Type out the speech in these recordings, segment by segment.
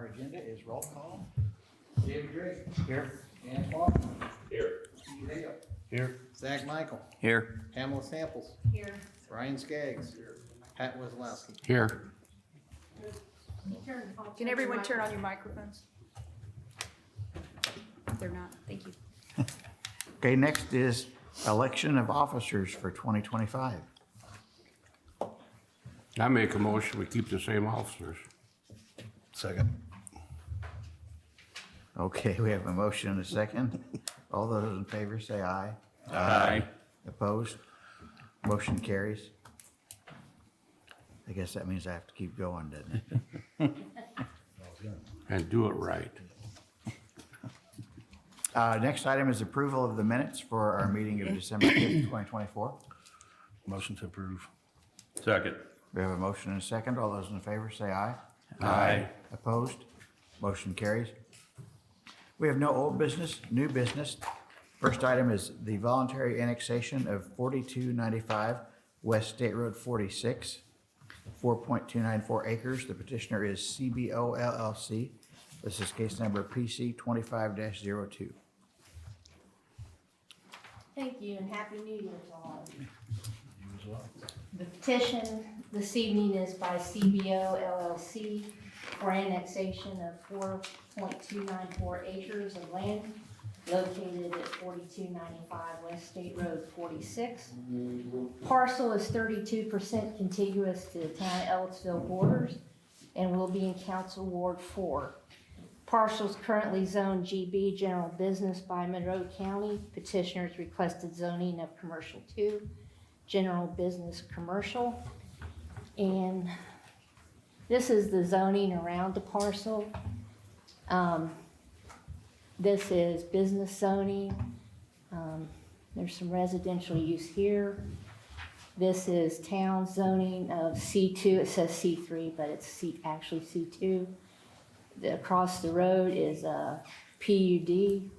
our agenda is roll call. David Drake. Here. Dan Faulkner. Here. Steve Hale. Here. Zach Michael. Here. Pamela Samples. Here. Brian Skaggs. Here. Pat Wazlowski. Here. Can everyone turn on your microphones? They're not. Thank you. Okay, next is election of officers for 2025. I make a motion, we keep the same officers. Second. Okay, we have a motion and a second. All those in favor say aye. Aye. Opposed? Motion carries. I guess that means I have to keep going, doesn't it? And do it right. Next item is approval of the minutes for our meeting of December 5th, 2024. Motion to approve. Second. We have a motion and a second. All those in favor say aye. Aye. Opposed? Motion carries. We have no old business, new business. First item is the voluntary annexation of 4295 West State Road 46, 4.294 acres. The petitioner is CBO LLC. This is case number PC 25-02. Thank you and Happy New Year to all of you. The petition this evening is by CBO LLC for annexation of 4.294 acres of land located at 4295 West State Road 46. Parcel is 32% contiguous to the town of Ellettsville borders and will be in Council Ward 4. Parcel is currently zoned GB General Business by Monroe County. Petitioners requested zoning of Commercial 2, General Business Commercial. And this is the zoning around the parcel. This is business zoning. There's some residential use here. This is town zoning of C2. It says C3, but it's actually C2. Across the road is a PUD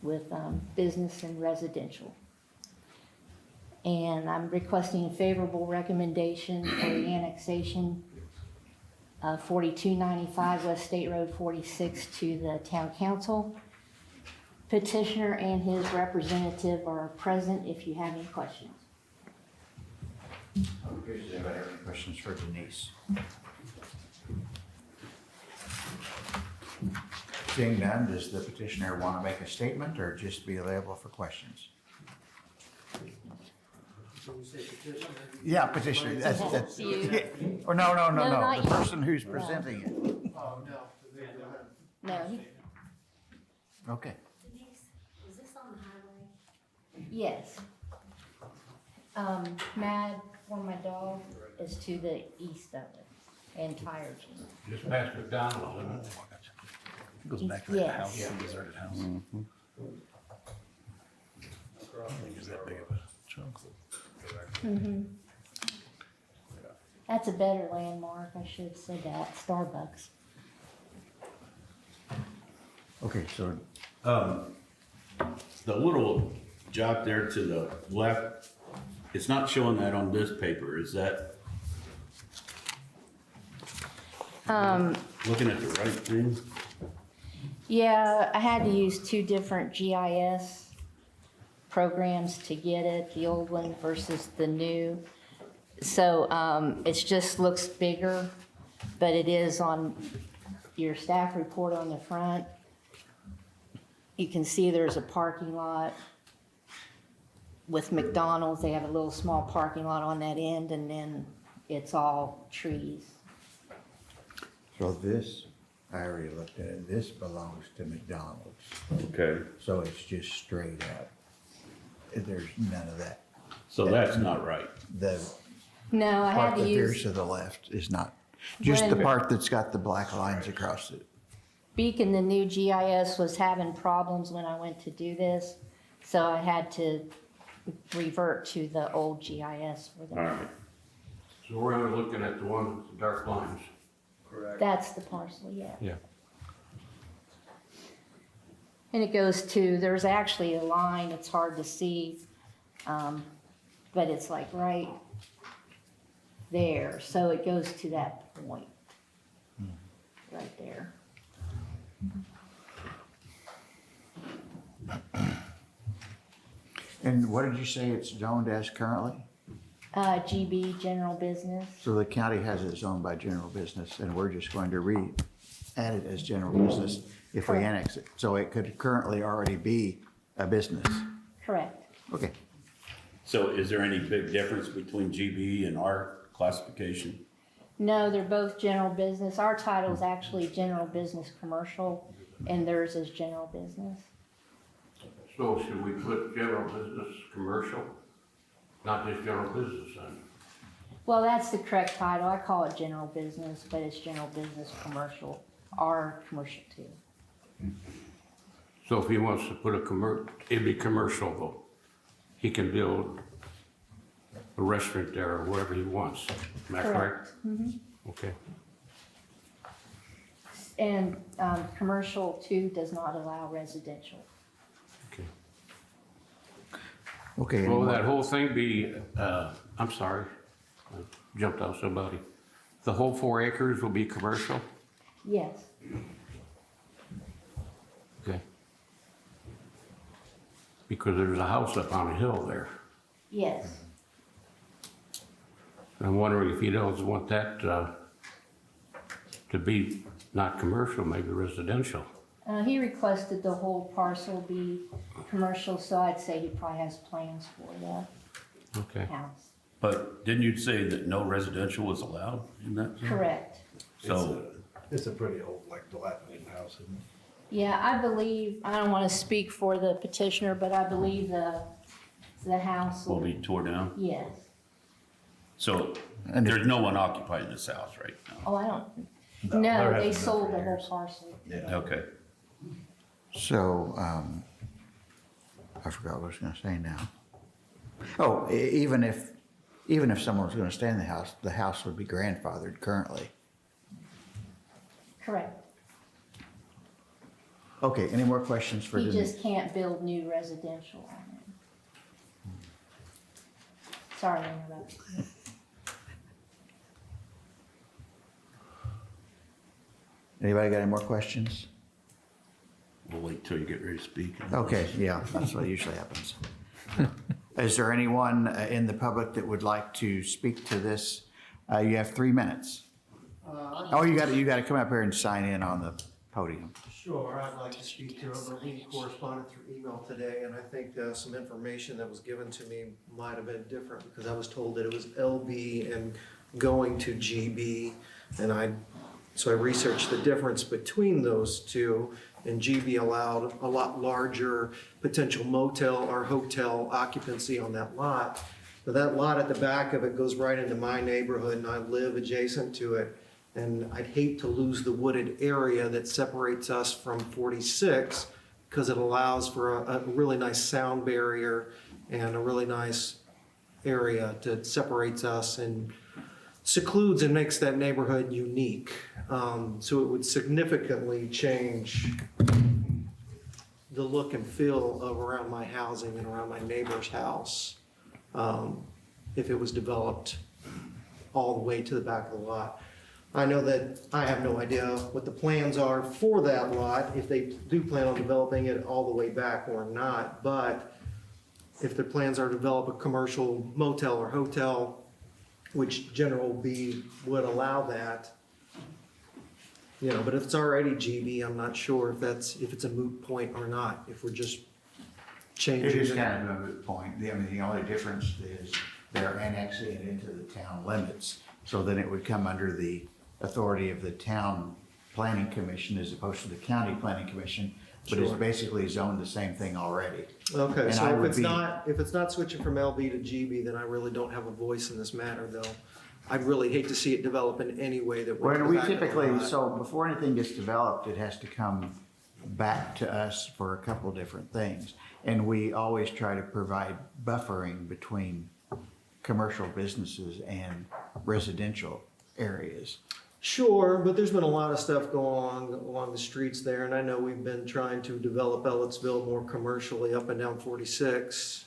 with business and residential. And I'm requesting a favorable recommendation for the annexation of 4295 West State Road 46 to the town council. Petitioner and his representative are present if you have any questions. Okay, does anybody have any questions for Denise? Seeing none, does the petitioner want to make a statement or just be available for questions? Yeah, petitioner. That's You. Or no. No, not The you. person who's presenting it. No, Okay. Denise, is this on the highway? yes. Mad for my dog is to the east of it and Tire King. Just past McDonald's, isn't it? It goes back to that Yes. house, the deserted house. I don't think it's that big of a chunk. That's a better landmark. I should have said that. Starbucks. Okay, so The little jot there to the left, it's not showing that on this paper, is that? Looking at the right thing? Yeah, I had to use two different GIS programs to get it, the old one versus the new. So it just looks bigger, but it is on your staff report on the front. You can see there's a parking lot with McDonald's. They have a little small parking lot on that end, and then it's all trees. So this, I already looked at it, this belongs to McDonald's. Okay. So it's just straight up. There's none of that. So that's not right. The No, I had part to that veers use to the left is not, just the When- part that's got the black lines across it. Beacon, the new GIS was having problems when I went to do this, so I had to revert to the old GIS for All them. right. So we're only looking at the one with the dark lines. That's the parcel, yeah. Yeah. And it goes to, there's actually a line, it's hard to see, but it's like right there, so it goes to that point, right there. And what did you say it's zoned as currently? GB, general business. So the county has it zoned by general business, and we're just going to add it as general business if we Correct. annex it. So it could currently already be a business. Correct. Okay. So is there any big difference between GB and our classification? No, they're both general business. Our title is actually general business commercial, and theirs is general business. So should we put general business commercial? Not just general business then? Well, that's the correct title. I call it general business, but it's general business commercial, or commercial too. So if he wants to put it'd be commercial though. He can build a restaurant there or wherever he wants. Am I correct? Okay. And commercial too does not allow residential. Okay. Okay. any Will more- that whole thing be, I'm sorry, I jumped off somebody. The whole 4 acres will be commercial? Yes, Okay. Because there's a house up on a hill there. yes. I'm wondering if he doesn't want that, to be not commercial, maybe residential. He requested the whole parcel be commercial, so I'd say he probably has plans for the Okay. house. But didn't you say that no residential was allowed in that zone? Correct. So, It's a pretty old, like dilapidated house, isn't it? Yeah, I believe, I don't want to speak for the petitioner, but I believe the house will will, be tore down? yes. So, And there's no one occupying this house right now? Oh, I don't, there no, hasn't they been sold for the whole years. parcel. Okay. So, I forgot what I was gonna say now. Oh, even if someone was gonna stay in the house would be grandfathered currently. Correct. Okay, any more questions for He Denise? just can't build new residential on it. Sorry to interrupt. Anybody got any more questions? We'll wait till you get ready to speak. Okay, yeah, that's what usually happens. Is there anyone in the public that would like to speak to this? You have 3 minutes. Oh, you gotta come up here and sign in on the podium. Sure, I'd like to speak to it, but we corresponded through email today, and I think some information that was given to me might have been different, because I was told that it was LB and going to GB, and so I researched the difference between those two, and GB allowed a lot larger potential motel or hotel occupancy on that lot. But that lot at the back of it goes right into my neighborhood, and I live adjacent to it. And I'd hate to lose the wooded area that separates us from 46, because it allows for a really nice sound barrier and a really nice area that separates us and secludes and makes that neighborhood unique. So it would significantly change the look and feel of around my housing and around my neighbor's house, if it was developed all the way to the back of the lot. I know that I have no idea what the plans are for that lot, if they do plan on developing it all the way back or not, but if their plans are to develop a commercial motel or hotel, which General B would allow that, you know, but if it's already GB, I'm not sure if it's a moot point or not, if we're just changing It is it. kind of a moot point. I mean, the only difference is they're annexing it into the town limits. So then it would come under the authority of the town planning commission as opposed to the county planning commission, but it's Sure. basically zoned the same thing already. Okay, And I so would if it's not switching from LB to GB, then I really don't have a voice in this matter, though. I'd really hate to see it develop in any way that would. Well, we impact the typically, lot. so before anything gets developed, it has to come back to us for a couple of different things. And we always try to provide buffering between commercial businesses and residential areas. Sure, but there's been a lot of stuff going on along the streets there, and I know we've been trying to develop Ellettsville more commercially up and down 46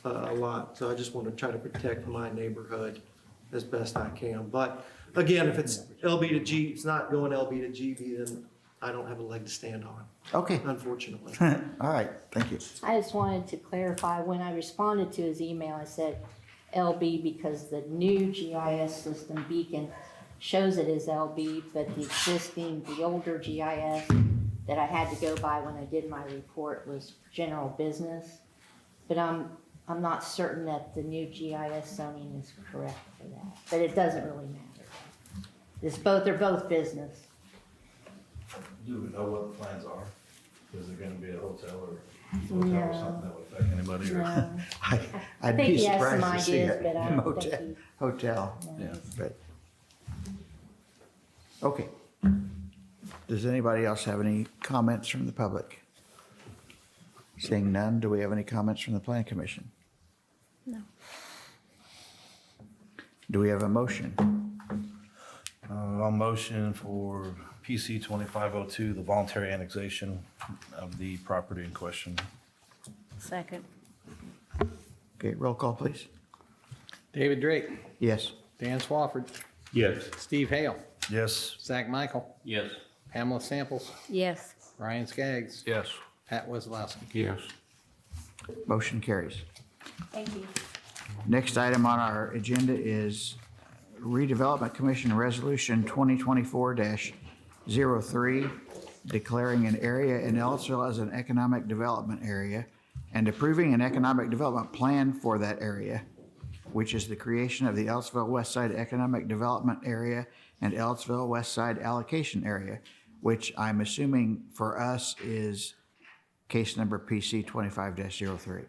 a lot. So I just want to try to protect my neighborhood as best I can. But again, if it's LB to G, it's not going LB to GB, then I don't have a leg to stand on, Okay, unfortunately. all right, thank you. I just wanted to clarify, when I responded to his email, I said LB because the new GIS system Beacon shows it as LB, but the older GIS that I had to go by when I did my report was general business. But I'm not certain that the new GIS zoning is correct for that, but it doesn't really matter. They're both business. Do we know what the plans are? Is there gonna be a hotel or something that would affect anybody or? No. I'd think be he has some surprised to see ideas, a but I don't think hotel, No. but, okay. Does anybody else have any comments from the public? Seeing none, do we have any comments from the plan commission? No. Do we have a motion? I'll motion for PC 2502, the voluntary annexation of the property in question. Second. Okay, roll call, please. David Drake, Yes. Dan Swafford, Yes. Steve Hale, Yes. Zach Michael, Yes. Pamela Samples, Yes. Ryan Skaggs, Yes. Pat Wazlowski. Yes. Motion carries. Thank you. Next item on our agenda is Redevelopment Commission Resolution 2024-03, declaring an area in Ellettsville as an economic development area and approving an economic development plan for that area, which is the creation of the Ellettsville West Side Economic Development Area and Ellettsville West Side Allocation Area, which I'm assuming for us is case number PC 25-03.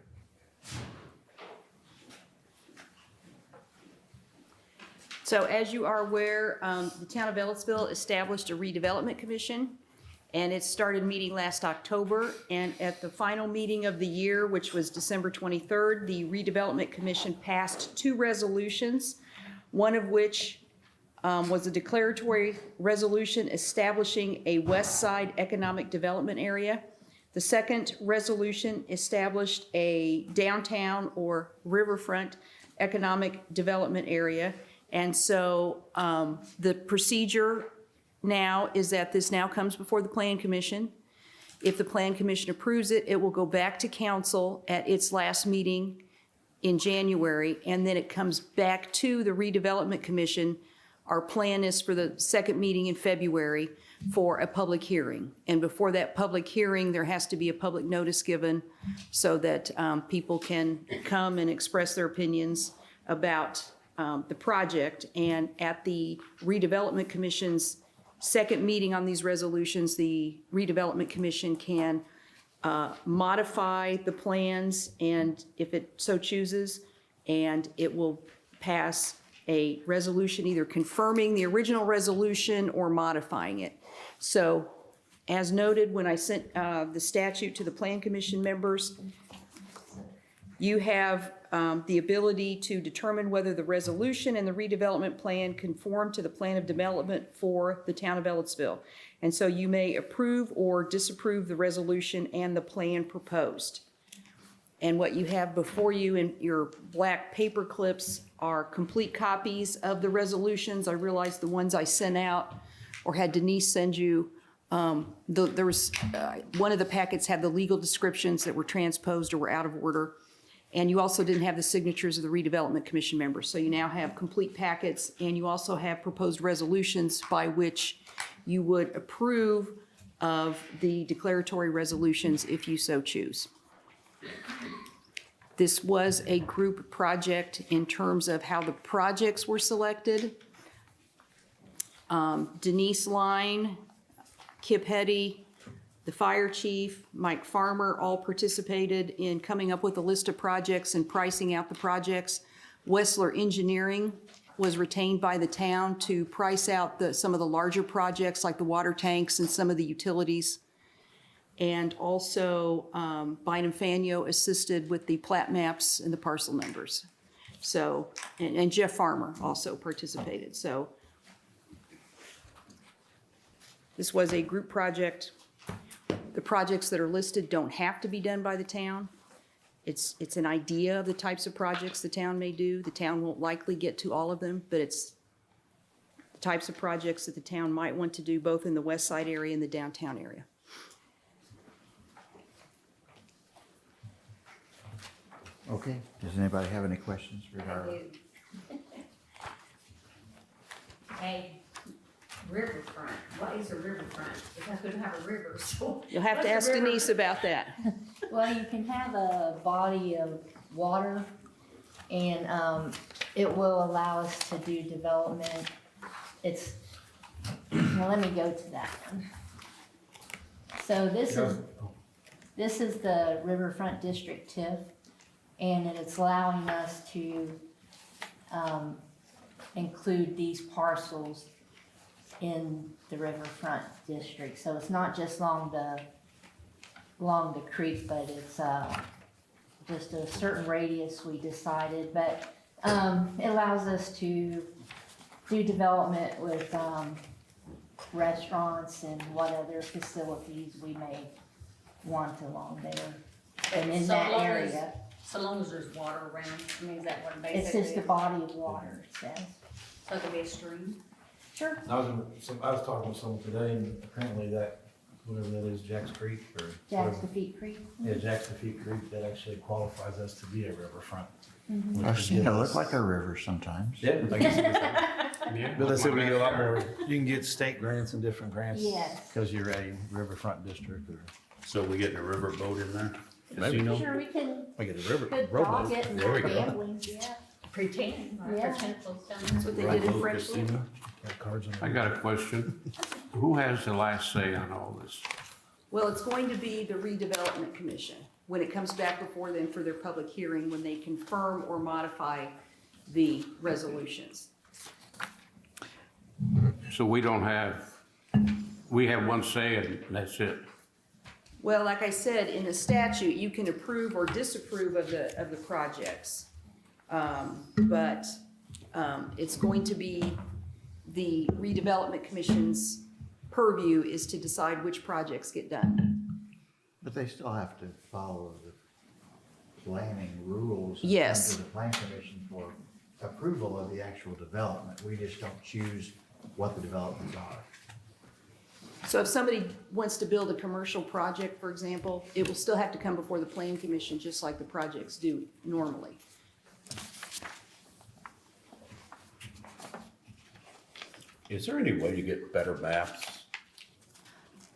So as you are aware, the town of Ellettsville established a redevelopment commission, and it started meeting last October. And at the final meeting of the year, which was December 23rd, the redevelopment commission passed 2 resolutions, one of which was a declaratory resolution establishing a West Side Economic Development Area. The second resolution established a downtown or riverfront economic development area. And so the procedure now is that this now comes before the Plan Commission. If the Plan Commission approves it, it will go back to council at its last meeting in January, and then it comes back to the Redevelopment Commission. Our plan is for the second meeting in February for a public hearing. And before that public hearing, there has to be a public notice given so that people can come and express their opinions about the project. And at the Redevelopment Commission's second meeting on these resolutions, the Redevelopment Commission can modify the plans, and if it so chooses, and it will pass a resolution either confirming the original resolution or modifying it. So as noted, when I sent the statute to the Plan Commission members, you have the ability to determine whether the resolution and the redevelopment plan conform to the plan of development for the town of Ellettsville. And so you may approve or disapprove the resolution and the plan proposed. And what you have before you in your black paper clips are complete copies of the resolutions. I realize the ones I sent out or had Denise send you, there was, one of the packets had the legal descriptions that were transposed or were out of order. And you also didn't have the signatures of the Redevelopment Commission members. So you now have complete packets, and you also have proposed resolutions by which you would approve of the declaratory resolutions if you so choose. This was a group project in terms of how the projects were selected. Denise Line, Kip Hetty, the fire chief, Mike Farmer, all participated in coming up with a list of projects and pricing out the projects. Wessler Engineering was retained by the town to price out some of the larger projects like the water tanks and some of the utilities. And also Bynum Fanyo assisted with the plat maps and the parcel numbers. So, and Jeff Farmer also participated. So this was a group project. The projects that are listed don't have to be done by the town. It's an idea of the types of projects the town may do. The town won't likely get to all of them, but the types of projects that the town might want to do both in the west side area and the downtown area. Okay, does anybody have any questions regarding? Hey, riverfront, what is a riverfront? Because we don't have a river, so. You'll have to what's ask a river? Denise about that. Well, you can have a body of water and, it will allow us to do development. It's, well, let me go to that one. So this is the Riverfront District TIF, and it's allowing us to, include these parcels in the Riverfront District. So it's not just along the creek, but it's, just a certain radius we decided, but, it allows us to do development with, restaurants and what other facilities we may want along there and in So that long as- area. So long as there's water around, I mean, is that what It's basically? just a body of water, it says. So it could be a stream? Sure. I was talking with someone today, and apparently that, whatever that is, Jack's Creek, or Jack's whatever. Defeat Creek. Yeah, Jack's Defeat Creek, that actually qualifies us to be a riverfront. I've seen it look like a river sometimes. Yeah, I guess it is. Yeah, But they said we get a lot my more, you can get state grants and different grants. Yes. Because you're a riverfront district, or, So we getting a river boat in there? Maybe. Casino? Sure, we can, we get a river, could rowboat. dog it and There we go go. gambling, yeah. Pretend, right? Yeah. Pretend close down. That's what they did in Frenchville. Got cards on I it. got a question. Who has the last say on all this? Well, it's going to be the redevelopment commission when it comes back before them for their public hearing, when they confirm or modify the resolutions. So we don't have, we have one say and that's it. Well, like I said, in the statute, you can approve or disapprove of the projects. But it's going to be the redevelopment commission's purview is to decide which projects get done. But they still have to follow the planning rules. and Yes. come to the plan commission for approval of the actual development. We just don't choose what the developments are. So if somebody wants to build a commercial project, for example, it will still have to come before the plan commission, just like the projects do normally. Is there any way to get better maps?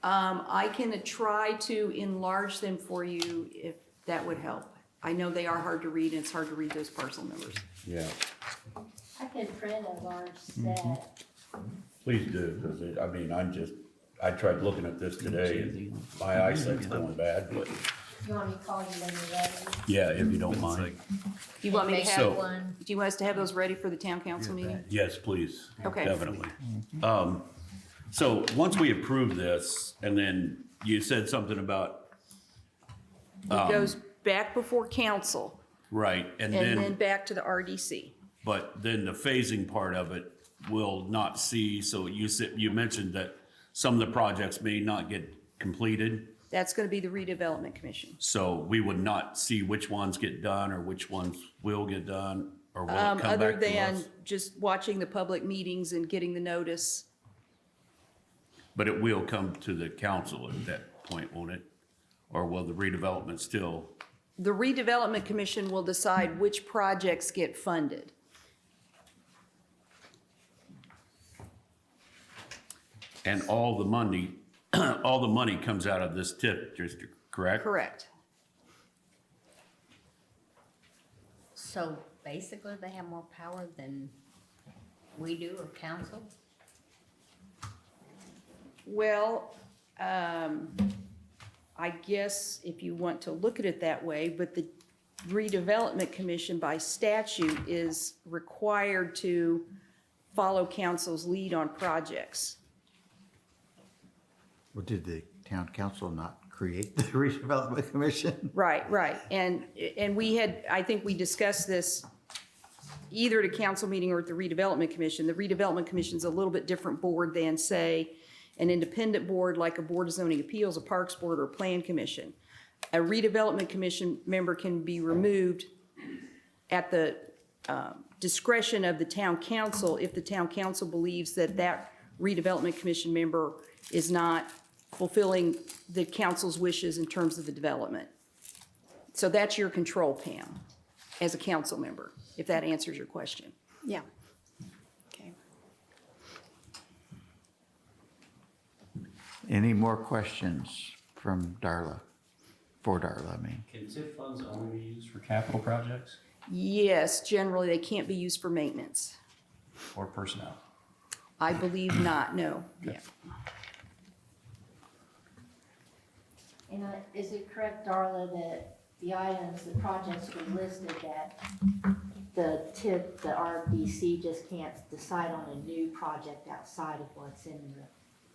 I can try to enlarge them for you if that would help. I know they are hard to read, and it's hard to read those parcel numbers. Yeah. I could print a large set. Please do, because I mean, I tried looking at this today and my eyesight's going bad, but You want me to call you when you're ready? yeah, if you don't mind. Do you want me to have, So- do you want us to have those ready for the town council meeting? Yes, please. Okay. Definitely. So once we approve this, and then you said something about, It goes back before council right, and and then then, back to the RDC. but then the phasing part of it will not see, so you mentioned that some of the projects may not get completed, That's gonna be the redevelopment commission. so we would not see which ones get done or which ones will get done, or will it come Other back to than us? just watching the public meetings and getting the notice. But it will come to the council at that point, won't it? Or will the redevelopment still? The redevelopment commission will decide which projects get funded. And all the money, all the money comes out of this TIF district, correct? Correct. So basically, they have more power than we do or council? Well, I guess if you want to look at it that way, but the redevelopment commission by statute is required to follow council's lead on projects. Well, did the town council not create the redevelopment commission? Right, right. And we had, I think we discussed this either at a council meeting or at the redevelopment commission. The redevelopment commission's a little bit different board than, say, an independent board like a board of zoning appeals, a parks board, or a plan commission. A redevelopment commission member can be removed at the discretion of the town council if the town council believes that that redevelopment commission member is not fulfilling the council's wishes in terms of the development. So that's your control, Pam, as a council member, if that answers your question. Yeah. Okay. Any more questions from Darla? For Darla, I mean. Can TIF funds only be used for capital projects Yes, generally, they can't be used for maintenance. or personnel? I believe not, no. Yeah. And is it correct, Darla, that the items, the projects were listed, that the TIP, the RDC just can't decide on a new project outside of what's in the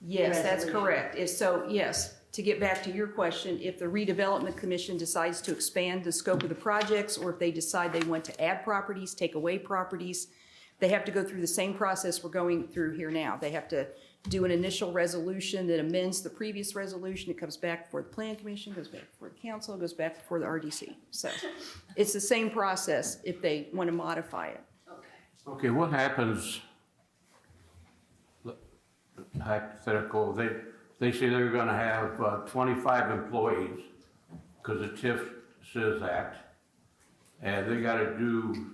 Yes, that's resolution? correct. Yes, to get back to your question, if the redevelopment commission decides to expand the scope of the projects, or if they decide they want to add properties, take away properties, they have to go through the same process we're going through here now. They have to do an initial resolution that amends the previous resolution. It comes back before the plan commission, goes back before the council, goes back before the RDC. So it's the same process if they want to modify it. Okay, what happens, hypothetical, they say they're gonna have 25 employees, because the TIF says that, and they gotta do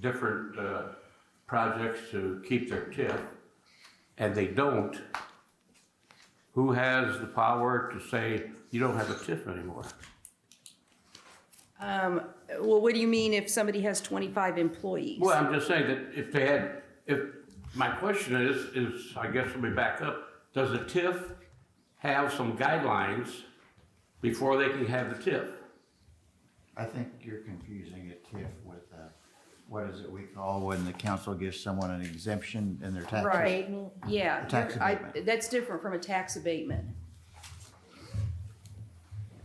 different projects to keep their TIF, and they don't. Who has the power to say, you don't have a TIF anymore? Well, what do you mean if somebody has 25 employees? Well, I'm just saying that my question is, I guess let me back up, does the TIF have some guidelines before they can have the TIF? I think you're confusing a TIF with, what is it we call when the council gives someone an exemption in their taxes? Right, Abatement? yeah. A tax I- abatement. That's different from a tax abatement.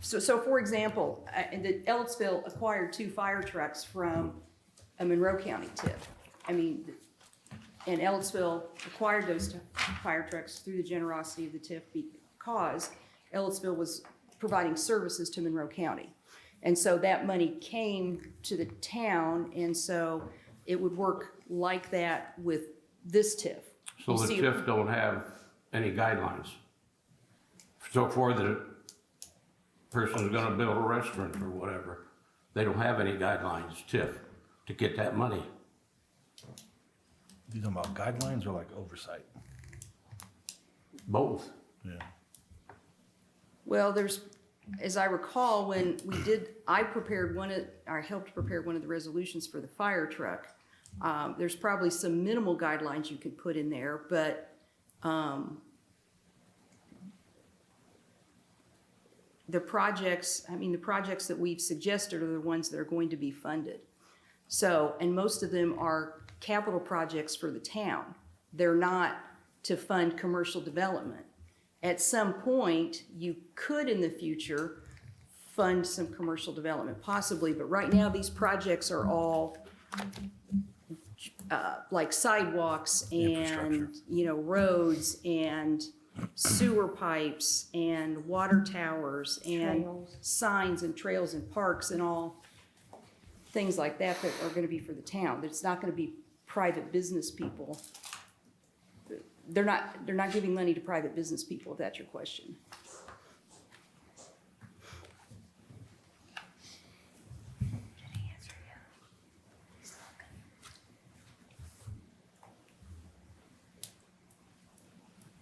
So for example, the Ellettsville acquired 2 fire trucks from a Monroe County TIF. I mean, and Ellettsville acquired those fire trucks through the generosity of the TIF because Ellettsville was providing services to Monroe County. And so that money came to the town, and so it would work like that with this TIF. So You the see- TIF don't have any guidelines. So for the person's gonna build a restaurant or whatever, they don't have any guidelines, TIF, to get that money. You talking about guidelines or like oversight? Both. Yeah. Well, as I recall, when we did, I helped prepare one of the resolutions for the fire truck. There's probably some minimal guidelines you could put in there, but, the projects that we've suggested are the ones that are going to be funded. So, and most of them are capital projects for the town. They're not to fund commercial development. At some point, you could in the future fund some commercial development, possibly, but right now, these projects are all like sidewalks and, roads and sewer pipes and water towers and Trails. signs and trails and parks and all things like that that are gonna be for the town. It's not gonna be private business people. They're not giving money to private business people, if that's your question.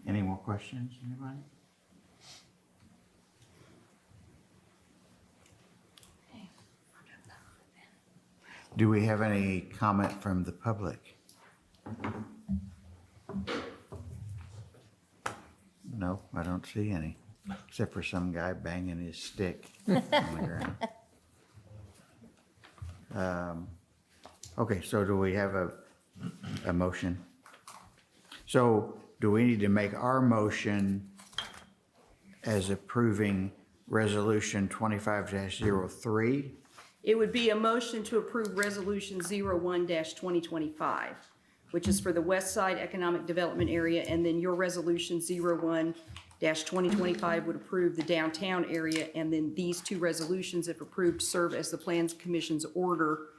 Any more questions, anybody? Do we have any comment from the public? No, I don't see any, except for some guy banging his stick on the ground. Okay, so do we have a motion? So do we need to make our motion as approving resolution 25-03? It would be a motion to approve Resolution 01-2025, which is for the West Side Economic Development Area, and then your Resolution 01-2025 would approve the downtown area, and then these 2 resolutions, if approved, serve as the Plans Commission's order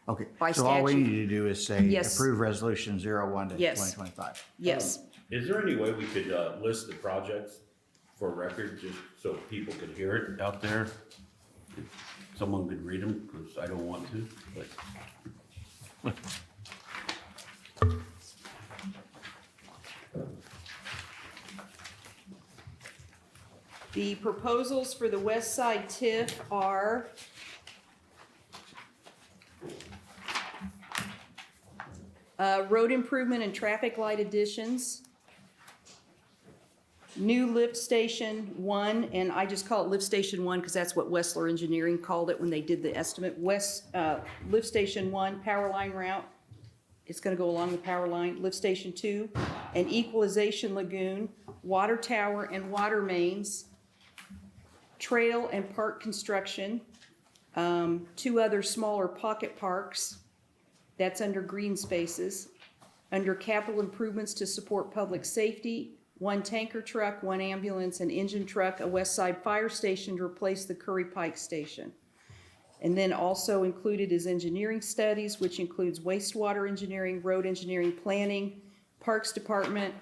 Okay, By so all we statute. need to do is say Yes. approve resolution 01 to Yes. 2025. Yes. Is there any way we could, list the projects for record, just so people could hear it out there? Someone could read them, because I don't want to, but. The proposals for the west side TIF are road improvement and traffic light additions, new lift station 1, and I just call it lift station 1 because that's what Westler Engineering called it when they did the estimate. Lift station 1, power line route. It's gonna go along the power line. Lift station 2, an equalization lagoon, water tower and water mains, trail and park construction, 2 other smaller pocket parks. That's under green spaces. Under capital improvements to support public safety, 1 tanker truck, 1 ambulance, an engine truck, a west side fire station to replace the Curry Pike Station. And then also included is engineering studies, which includes wastewater engineering, road engineering, planning, parks department.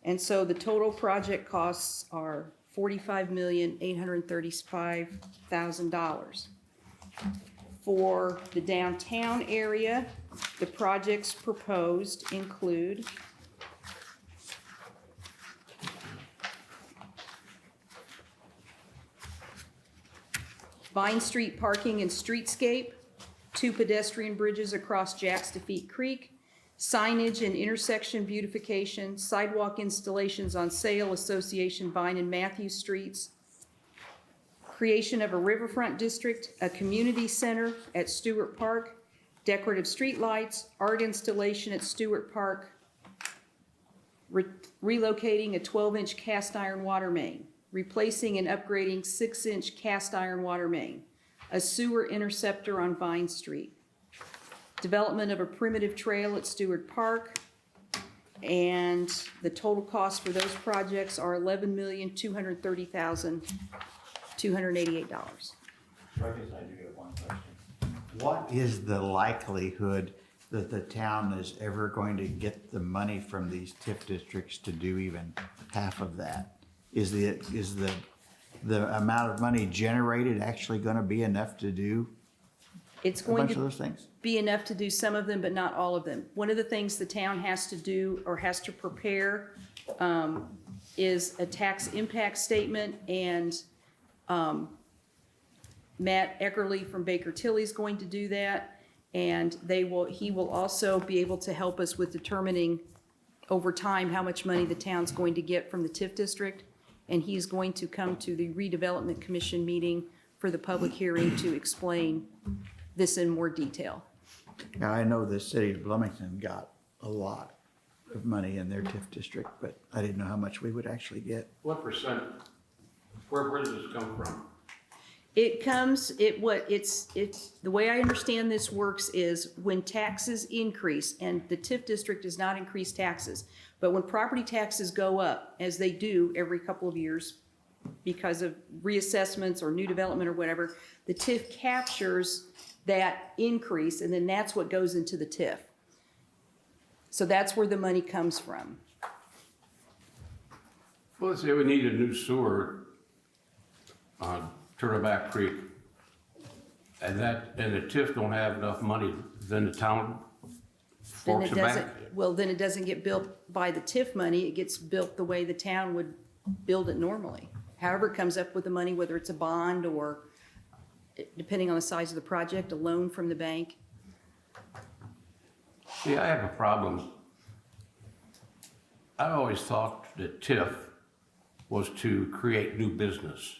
And so the total project costs are $45,835,000. For the downtown area, the projects proposed include Vine Street parking and streetscape, 2 pedestrian bridges across Jack's Defeat Creek, signage and intersection beautification, sidewalk installations on Sale, Association, Vine, and Matthews Streets, creation of a riverfront district, a community center at Stewart Park, decorative streetlights, art installation at Stewart Park, relocating a 12-inch cast iron water main, replacing and upgrading 6-inch cast iron water main, a sewer interceptor on Vine Street, development of a primitive trail at Stewart Park, and the total cost for those projects are $11,230,288. I guess I do have one question. What is the likelihood that the town is ever going to get the money from these TIF districts to do even half of that? Is the amount of money generated actually gonna be enough to do It's a going bunch of to those things? be enough to do some of them, but not all of them. One of the things the town has to do or has to prepare is a tax impact statement, and Matt Eckerly from Baker Tilly is going to do that, and he will also be able to help us with determining over time how much money the town's going to get from the TIF district, and he's going to come to the redevelopment commission meeting for the public hearing to explain this in more detail. Now, I know the city of Bloomington got a lot of money in their TIF district, but I didn't know how much we would actually get. What percent, where does this come from? It comes, the way I understand this works is when taxes increase, and the TIF district does not increase taxes, but when property taxes go up, as they do every couple of years because of reassessments or new development or whatever, the TIF captures that increase, and then that's what goes into the TIF. So that's where the money comes from. Well, let's say we need a new sewer on Turtleback Creek, and the TIF don't have enough money, then the town Then forks it it doesn't, back? well, then it doesn't get built by the TIF money, it gets built the way the town would build it normally. However it comes up with the money, whether it's a bond or, depending on the size of the project, a loan from the bank. See, I have a problem. I always thought that TIF was to create new business.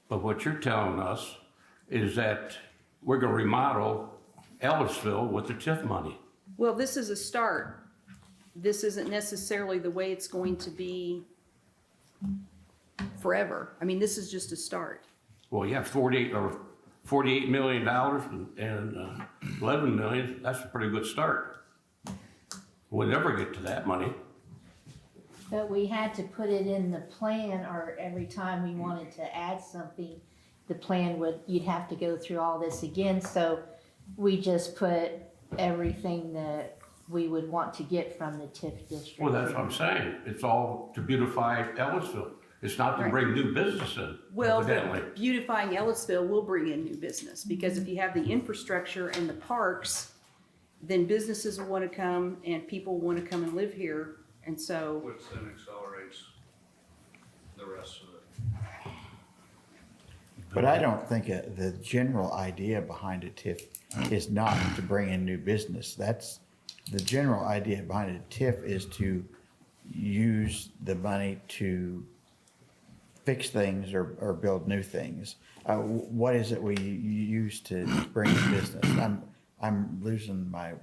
But what you're telling us is that we're gonna remodel Ellettsville with the TIF money. Well, this is a start. This isn't necessarily the way it's going to be forever. I mean, this is just a start. Well, yeah, $48 million and 11 million, that's a pretty good start. We'll never get to that money. But we had to put it in the plan, or every time we wanted to add something, the plan you'd have to go through all this again. So We just put everything that we would want to get from the TIF district. Well, that's what I'm saying. It's all to beautify Ellettsville. It's not to Right. bring new business in, Well, evidently. but beautifying Ellettsville will bring in new business, because if you have the infrastructure and the parks, then businesses will want to come and people want to come and live here, and so, Which then accelerates the rest of it. But I don't think the general idea behind a TIF is not to bring in new business. That's, the general idea behind a TIF is to use the money to fix things or build new things. What is it we use to bring in business? I'm losing my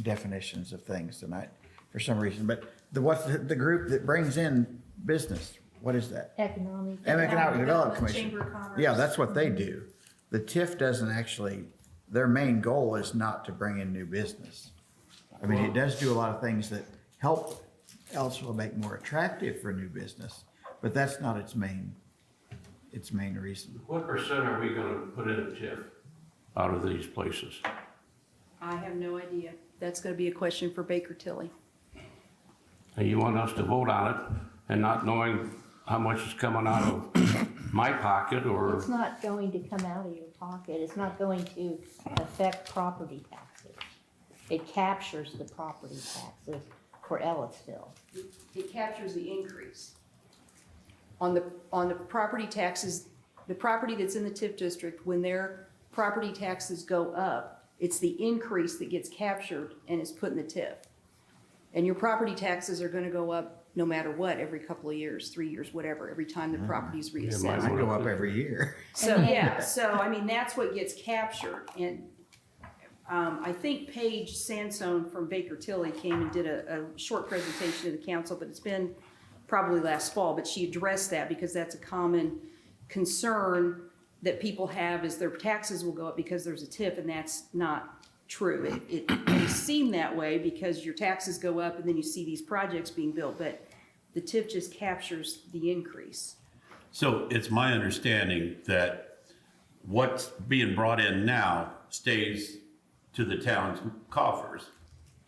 definitions of things tonight for some reason, but what's the group that brings in business? What is that? Economic. Economic Development Commission. Chamber of Commerce. Yeah, that's what they do. The TIF doesn't actually, their main goal is not to bring in new business. I mean, it does do a lot of things that help Ellettsville make more attractive for new business, but that's not its main reason. What percent are we gonna put in a TIF out of these places? I have no idea. That's gonna be a question for Baker Tilly. And you want us to vote on it and not knowing how much is coming out of my pocket or? It's not going to come out of your pocket. It's not going to affect property taxes. It captures the property taxes for Ellettsville. It captures the increase. On the property taxes, the property that's in the TIF district, when their property taxes go up, it's the increase that gets captured and is put in the TIF. And your property taxes are gonna go up no matter what, every couple of years, 3 years, whatever, every time the property's reassessed. I go up every year. So, yeah, so, I mean, that's what gets captured, and, I think Paige Sansone from Baker Tilly came and did a short presentation to the council, but it's been probably last fall, but she addressed that because that's a common concern that people have, is their taxes will go up because there's a TIF, and that's not true. It may seem that way because your taxes go up and then you see these projects being built, but the TIF just captures the increase. So it's my understanding that what's being brought in now stays to the town's coffers.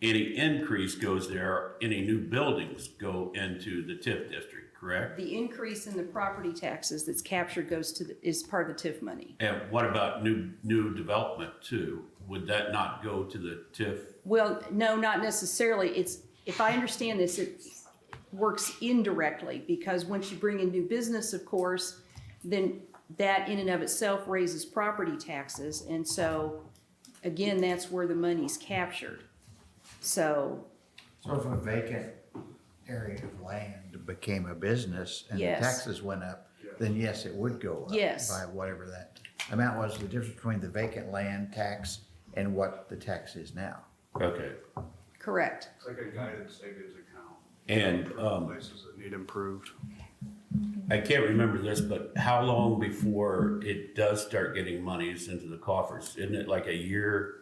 Any increase goes there, any new buildings go into the TIF district, correct? The increase in the property taxes that's captured goes to, is part of the TIF money. And what about new development too? Would that not go to the TIF? Well, no, not necessarily. It's, if I understand this, it works indirectly, because once you bring in new business, of course, then that in and of itself raises property taxes. And so, again, that's where the money's captured. So, So if a vacant area of land became a business and the Yes. taxes went up, then yes, it would go up. Yes. By whatever that amount was, the difference between the vacant land tax and what the tax is now. Okay. correct. It's like a guided savings account. And Places that need improved. I can't remember this, but how long before it does start getting monies into the coffers? Isn't it like a year?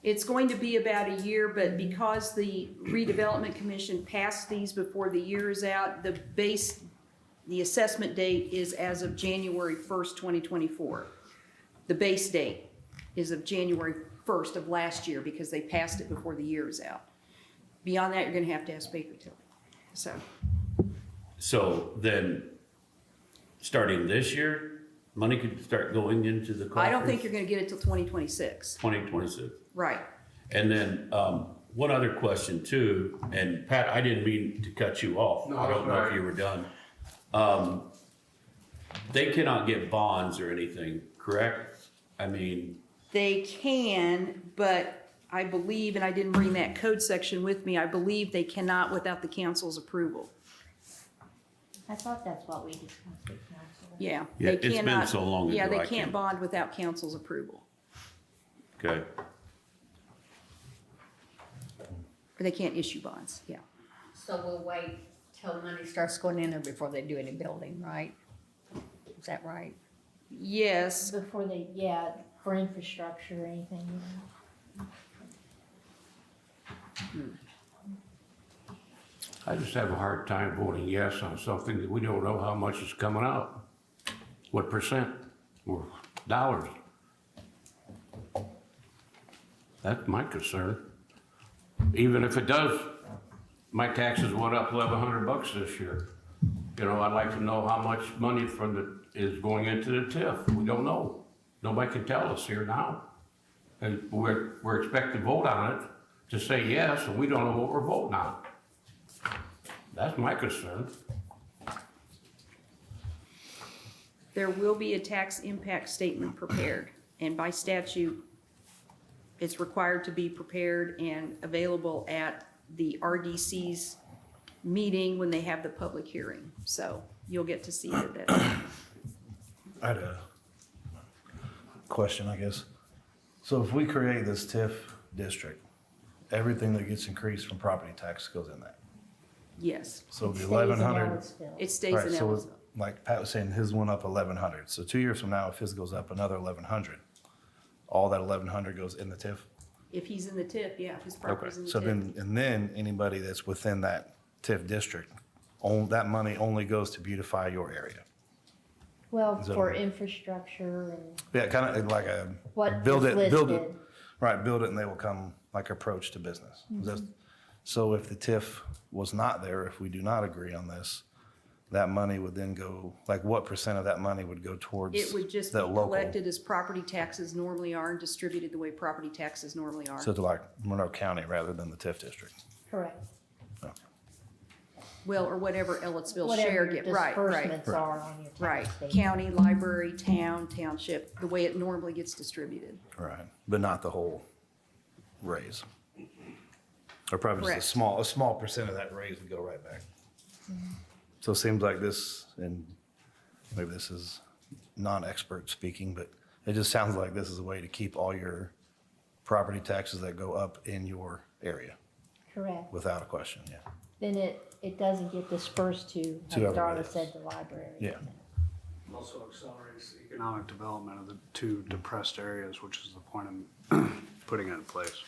It's going to be about a year, but because the redevelopment commission passed these before the year is out, the assessment date is as of January 1st, 2024. The base date is of January 1st of last year because they passed it before the year is out. Beyond that, you're gonna have to ask Baker Tilly. So then, starting this year, money could start going into the coffers? I don't think you're gonna get it till 2026. 2026. Right. And then, one other question too, and Pat, I didn't mean to cut you off. No, I don't that's know if right. you were done. They cannot get bonds or anything, correct? I mean, They can, but I believe, and I didn't bring that code section with me, I believe they cannot without the council's approval. I thought that's what we discussed with council. Yeah. Yeah, they it's been cannot- so long Yeah, ago, they I can't can't- bond without council's approval. okay. Or they can't issue bonds, yeah. So we'll wait till the money starts going in there before they do any building, right? Is that right? Yes, Before they, yeah, for infrastructure or anything, you know. I just have a hard time voting yes on something that we don't know how much is coming out. What percent or dollars? That's my concern. Even if it does, my taxes went up $1,100 this year. You know, I'd like to know how much money is going into the TIF. We don't know. Nobody can tell us here now. And we're expected to vote on it, to say yes, and we don't know what we're voting on. That's my concern. There will be a tax impact statement prepared, and by statute, it's required to be prepared and available at the RDC's meeting when they have the public hearing. So you'll get to see that. I had a question, I guess. So if we create this TIF district, everything that gets increased from property tax goes in that. Yes, So It the stays in 1,100. Ellettsville. it stays Right, in so Ellettsville. like Pat was saying, his went up 1,100. So 2 years from now, if his goes up another 1,100, all that 1,100 goes in the TIF? If he's in the TIF, yeah, if his Okay, property's in the so TIF. then anybody that's within that TIF district, that money only goes to beautify your area. Well, Is that for okay? infrastructure and Yeah, kind of like a. what build is it, build it. listed. Right, build it and they will come like approach to business. So if the TIF was not there, if we do not agree on this, that money would then go, like what percent of that money would go towards It would just be the local? collected as property taxes normally are and distributed the way property taxes normally are. So to like Monroe County rather than the TIF district? Correct. Okay. Well, or whatever Ellettsville Whatever share your get, right, right, disbursements are on your right. tax statement. County, library, town, township, the way it normally gets distributed. Right, but not the whole raise. Or probably Correct. just a small percent of that raise would go right back. So it seems like this, and maybe this is non-expert speaking, but it just sounds like this is a way to keep all your property taxes that go up in your area, Correct. without a question, yeah. Then it doesn't get dispersed to, To like everybody Darla else. said, the library. Yeah. Also accelerates the economic development of the two depressed areas, which is the point of putting it in place.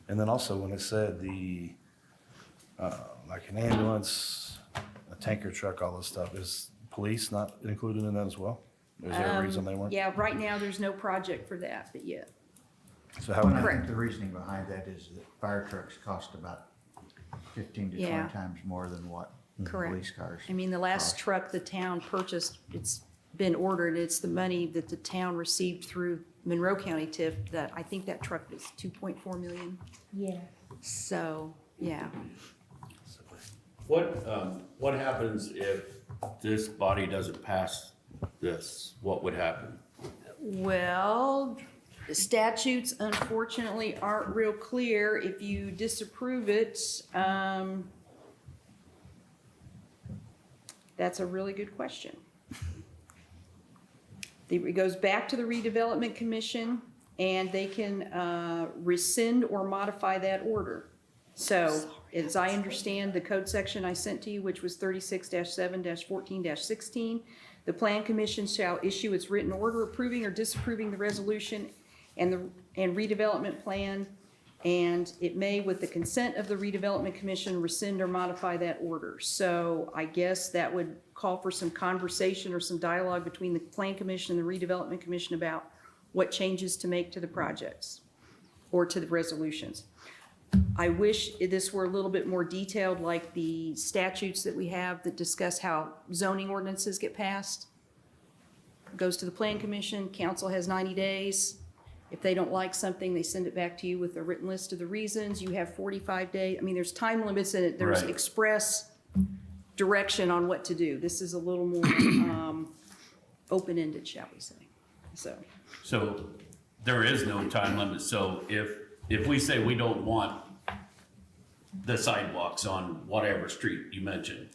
And then also when it said like an ambulance, a tanker truck, all this stuff, is police not included in that as well? Is there a reason they weren't? Yeah, right now, there's no project for that, but yeah. So how, And I Correct. think the reasoning behind that is that fire trucks cost about 15 to Yeah. 20 times more than what Correct. police cars. I mean, the last cost. truck the town purchased, it's been ordered, it's the money that the town received through Monroe County TIF, that, I think that truck was 2.4 million. Yeah. So, yeah. What happens if this body doesn't pass this? What would happen? Well, the statutes unfortunately aren't real clear. If you disapprove it, that's a really good question. It goes back to the redevelopment commission and they can rescind or modify that order. So, as I understand the code section I sent to you, which was 36-7-14-16, the plan commission shall issue its written order approving or disapproving the resolution and redevelopment plan, and it may, with the consent of the redevelopment commission, rescind or modify that order. So I guess that would call for some conversation or some dialogue between the plan commission and the redevelopment commission about what changes to make to the projects or to the resolutions. I wish this were a little bit more detailed, like the statutes that we have that discuss how zoning ordinances get passed. Goes to the plan commission, council has 90 days. If they don't like something, they send it back to you with a written list of the reasons. You have 45 days. I mean, there's time limits in it. There's Right. express direction on what to do. This is a little more open-ended, shall we say. So there is no time limit. So if we say we don't want the sidewalks on whatever street you mentioned,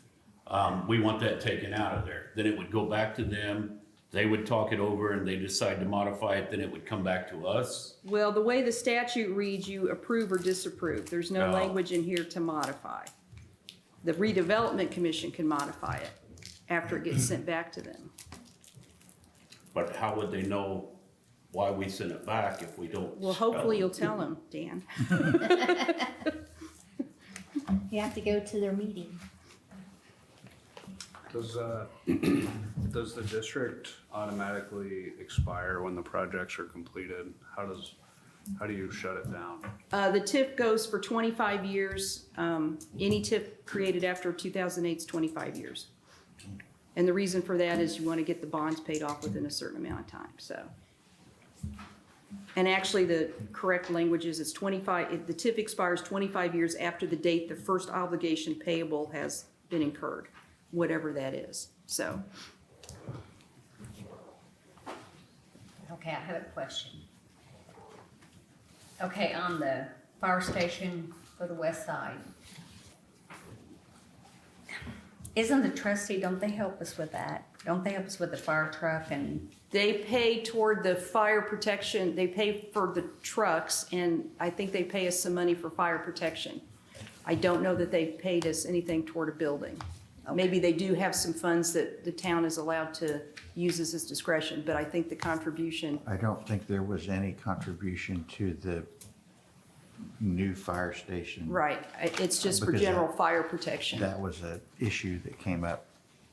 we want that taken out of there, then it would go back to them. They would talk it over and they decide to modify it, then it would come back to us. Well, the way the statute reads, you approve or disapprove. There's no Oh. language in here to modify. The redevelopment commission can modify it after it gets sent back to them. But how would they know why we sent it back if we don't? Well, hopefully you'll tell them, Dan. You have to go to their meeting. Does the district automatically expire when the projects are completed? How do you shut it down? The TIF goes for 25 years. Any TIF created after 2008 is 25 years. And the reason for that is you want to get the bonds paid off within a certain amount of time, so. And actually, the correct language is it's 25, the TIF expires 25 years after the date the first obligation payable has been incurred, whatever that is, so. Okay, I have a question. Okay, on the fire station for the west side, isn't the trustee, don't they help us with that? Don't they help us with the fire truck and? They pay toward the fire protection, they pay for the trucks, and I think they pay us some money for fire protection. I don't know that they've paid us anything toward a building. Maybe they do have some funds that the town is allowed to use as its discretion, but I think the contribution, I don't think there was any contribution to the new fire station. right, it's just for Because general fire protection. That was an issue that came up.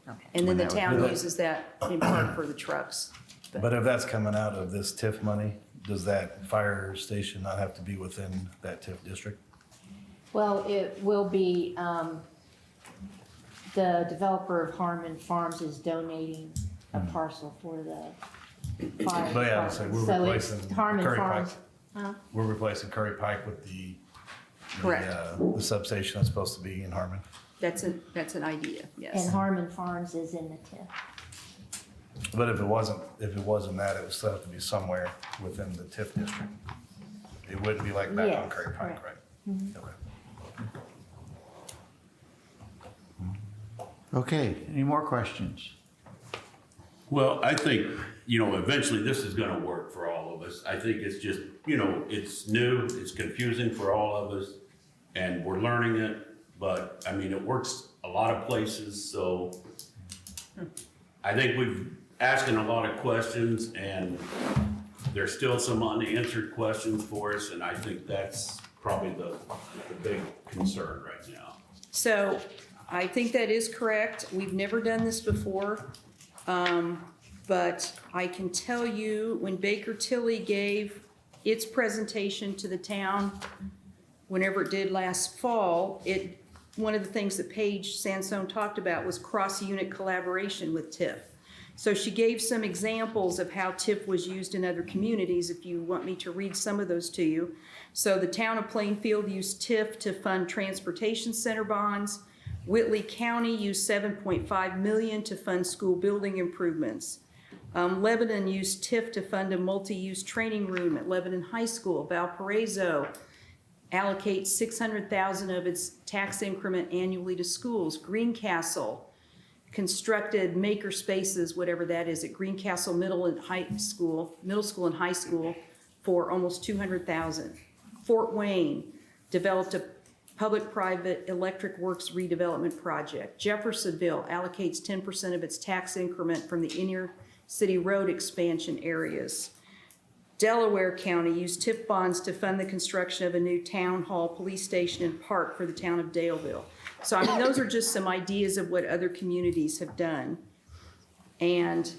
Okay. And then the when that town was- uses that in part for the trucks. But if that's coming out of this TIF money, does that fire station not have to be within that TIF district? Well, it will be, the developer of Harmon Farms is donating a parcel for the fire But yeah, so department. we're So it's replacing Harmon Curry Farms. Pike. We're replacing Curry Pike with the Correct. the substation that's supposed to be in Harmon. That's an idea, And yes. Harmon Farms is in the TIF. But if it wasn't that, it would still have to be somewhere within the TIF district. It wouldn't be like back on Yes, Curry Pike, correct. right? Okay. Okay, any more questions? Well, I think, eventually this is gonna work for all of us. I think it's just, it's new, it's confusing for all of us, and we're learning it, but, I mean, it works a lot of places, so I think we've asking a lot of questions, and there's still some unanswered questions for us, and I think that's probably the big concern right now. So I think that is correct. We've never done this before. But I can tell you, when Baker Tilly gave its presentation to the town, whenever it did last fall, one of the things that Paige Sansone talked about was cross-unit collaboration with TIF. So she gave some examples of how TIF was used in other communities, if you want me to read some of those to you. So the town of Plainfield used TIF to fund transportation center bonds. Whitley County used $7.5 million to fund school building improvements. Lebanon used TIF to fund a multi-use training room at Lebanon High School. Valparaiso allocates $600,000 of its tax increment annually to schools. Greencastle constructed maker spaces, whatever that is, at Greencastle Middle School and High School for almost $200,000. Fort Wayne developed a public-private electric works redevelopment project. Jeffersonville allocates 10% of its tax increment from the inner city road expansion areas. Delaware County used TIF bonds to fund the construction of a new town hall, police station, and park for the town of Daleville. So, I mean, those are just some ideas of what other communities have done. And,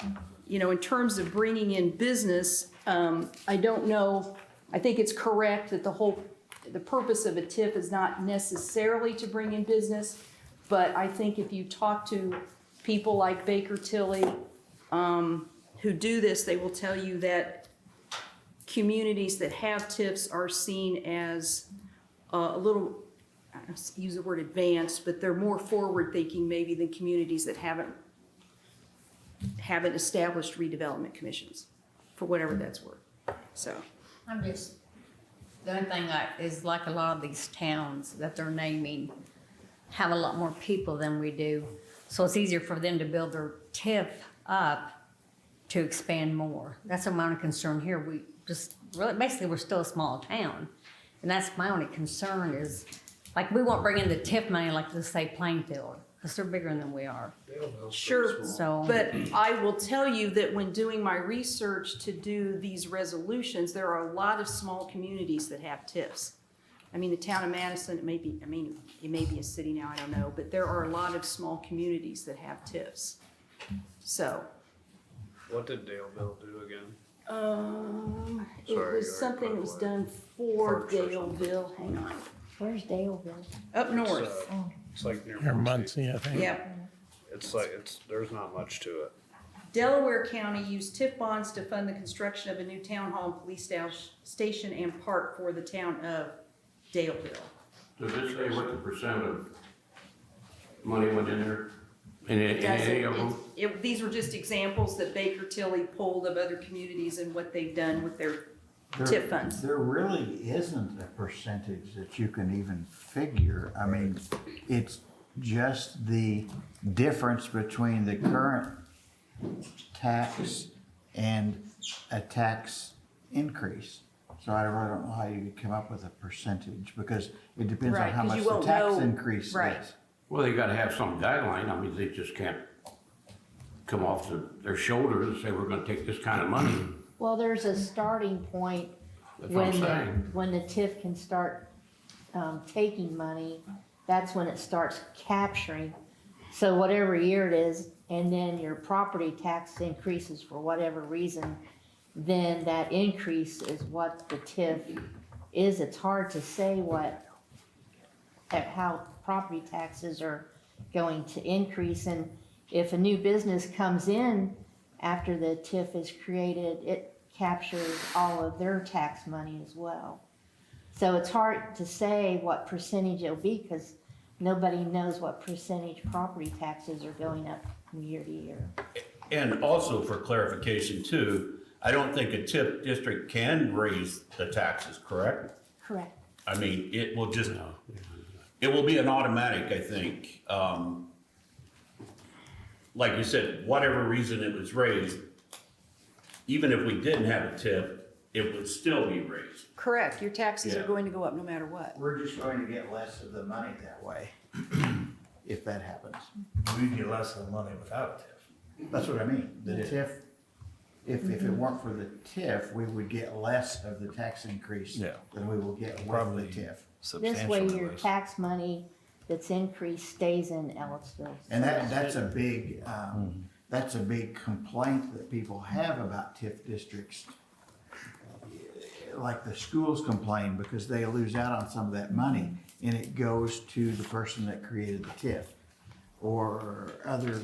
in terms of bringing in business, I don't know, I think it's correct that the purpose of a TIF is not necessarily to bring in business, but I think if you talk to people like Baker Tilly, who do this, they will tell you that communities that have TIFs are seen as a little, I don't use the word advanced, but they're more forward-thinking maybe than communities that haven't established redevelopment commissions, for whatever that's worth. So, The only thing is like a lot of these towns that they're naming have a lot more people than we do. So it's easier for them to build their TIF up to expand more. That's my only concern here. We just, really, basically, we're still a small town. And that's my only concern is, like, we won't bring in the TIF money like, let's say, Plainfield, because they're bigger than we are. sure, So, but I will tell you that when doing my research to do these resolutions, there are a lot of small communities that have TIFs. I mean, the town of Madison, it may be, I mean, it may be a city now, I don't know, but there are a lot of small communities that have TIFs. So, What did Daleville do again? it Sorry, was you something that was already done for Parks or something. Daleville, hang on, Where's Daleville? up north, It's like near Or Muncie. Muncie, I think. yep. It's like, there's not much to it. Delaware County used TIF bonds to fund the construction of a new town hall and police station and park for the town of Daleville. Does it say what the percent of money went in there? In any of them? These were just examples that Baker Tilly pulled of other communities and what they've done with their TIF funds. There really isn't a percentage that you can even figure. I mean, it's just the difference between the current tax and a tax increase. So I really don't know how you come up with a percentage, because it depends on Right, how 'cause much you the won't tax know- increase right. is. Well, they gotta have some guideline. I mean, they just can't come off their shoulders and say, we're gonna take this kind of money. Well, there's a starting point That's what I'm when saying. when the TIF can start, taking money. That's when it starts capturing. So whatever year it is, and then your property tax increases for whatever reason, then that increase is what the TIF is. It's hard to say how property taxes are going to increase. And if a new business comes in after the TIF is created, it captures all of their tax money as well. So it's hard to say what percentage it'll be, because nobody knows what percentage property taxes are going up from year to year. And also for clarification too, I don't think a TIF district can raise the taxes, correct? Correct. I mean, it will just, it will be an automatic, I think. Like you said, whatever reason it was raised, even if we didn't have a TIF, it would still be raised. Correct, your taxes are Yeah. going to go up no matter what. We're just going to get less of the money that way, if that happens. We'd get less of the money without a TIF. That's what I mean. The TIF, if it weren't for the TIF, we would get less of the tax increase Yeah. than we will get with Probably. the TIF. This way your tax money that's increased stays in Ellettsville. And that's a big complaint that people have about TIF districts. Like the schools complain because they lose out on some of that money, and it goes to the person that created the TIF, or other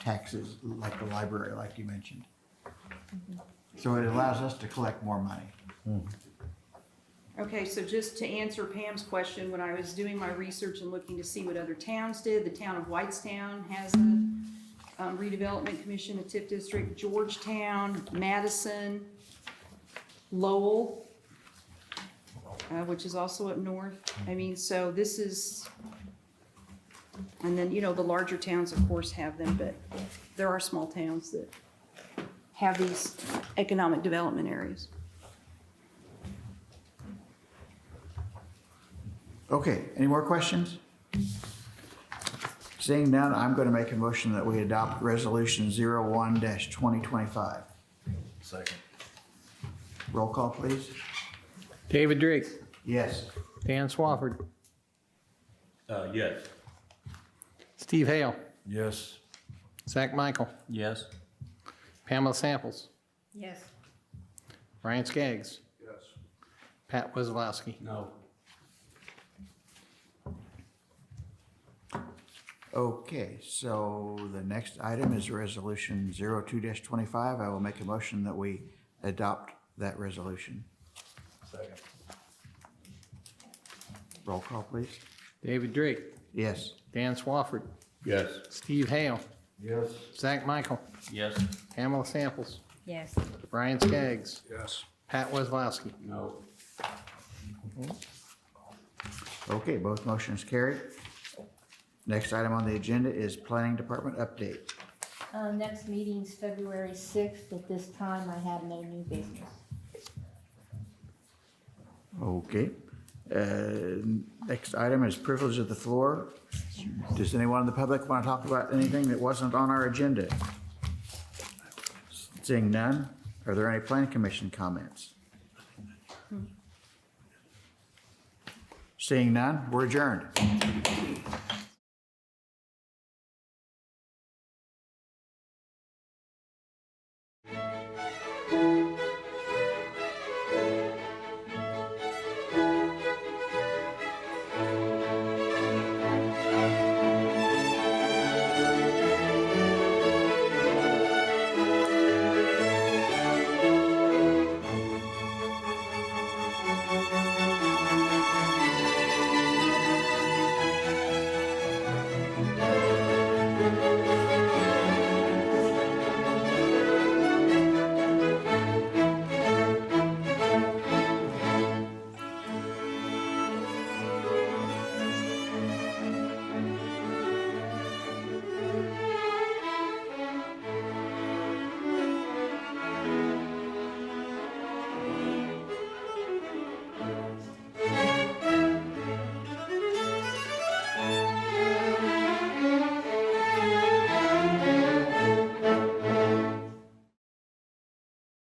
taxes like the library, like you mentioned. So it allows us to collect more money. Okay, so just to answer Pam's question, when I was doing my research and looking to see what other towns did, the town of Whitestown has a redevelopment commission, a TIF district, Georgetown, Madison, Lowell, which is also up north. I mean, so this is, and then, the larger towns, of course, have them, but there are small towns that have these economic development areas. Okay, any more questions? Seeing none, I'm going to make a motion that we adopt Resolution 01-2025. Second. Roll call, please. David Drake, Yes. Dan Swafford, Yes. Steve Hale, Yes. Zach Michael, Yes. Pamela Samples, Yes. Brian Skaggs, Yes. Pat Wizlowski. No. Okay, so the next item is Resolution 02-25. I will make a motion that we adopt that resolution. Second. Roll call, please. David Drake, Yes. Dan Swafford, Yes. Steve Hale, Yes. Zach Michael, Yes. Pamela Samples, Yes. Brian Skaggs, Yes. Pat Wizlowski. No. Okay, both motions carried. Next item on the agenda is Planning Department update. Next meeting's February 6th. At this time, I have no new business. Okay. Next item is privilege of the floor. Does anyone in the public want to talk about anything that wasn't on our agenda? Seeing none, are there any planning commission comments? Seeing none, we're adjourned.